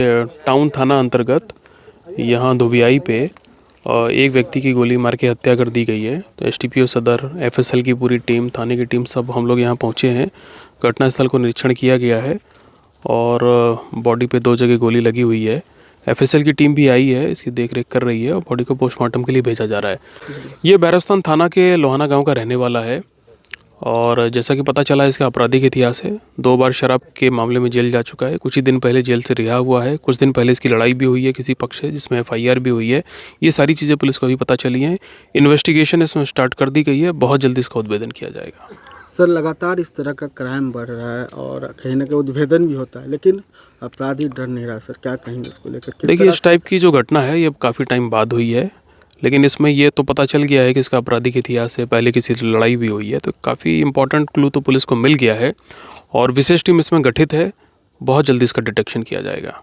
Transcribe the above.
Town थाना अंतर्गत यहाँ धोबियाई पे एक व्यक्ति की गोली मार के हत्या कर दी गई है। तो एसटीपीओ सदर, एफएसएल की पूरी टीम, थाने की टीम, सब हम लोग यहाँ पहुँचे हैं। घटनास्थल को निरीक्षण किया गया है और बॉडी पे 2 जगह गोली लगी हुई है। एफएसएल की टीम भी आई है, इसकी देखरेख कर रही है और बॉडी को पोस्टमार्टम के लिए भेजा जा रहा है। ये बैरस्तान थाना के लोहाना गाँव का रहने वाला है और जैसा कि पता चला इसका आपराधिक इतिहास है। 2 बार शराब के मामले में जेल जा चुका है। कुछ ही दिन पहले जेल से रिहा हुआ है। कुछ दिन पहले इसकी लड़ाई भी हुई है किसी पक्ष से, जिसमें एफआईआर भी हुई है। ये सारी चीज़ें पुलिस को भी पता चली हैं। इन्वेस्टिगेशन इसमें स्टार्ट कर दी गई है। बहुत जल्दी इसका उद्भेदन किया जाएगा। सर, लगातार इस तरह का क्राइम बढ़ रहा है और कहीं ना कहीं उद्भेदन भी होता है, लेकिन अपराधी डर नहीं रहा। सर, क्या कहेंगे इसको लेकर? देखिए, इस टाइप की जो घटना है ये काफ़ी टाइम बाद हुई है, लेकिन इसमें ये तो पता चल गया है कि इसका आपराधिक इतिहास है, पहले किसी से लड़ाई भी हुई है। तो काफ़ी इंपॉर्टेंट क्लू तो पुलिस को मिल गया है और विशेष टीम इसमें गठित है। बहुत जल्दी इसका डिटेक्शन किया जाएगा।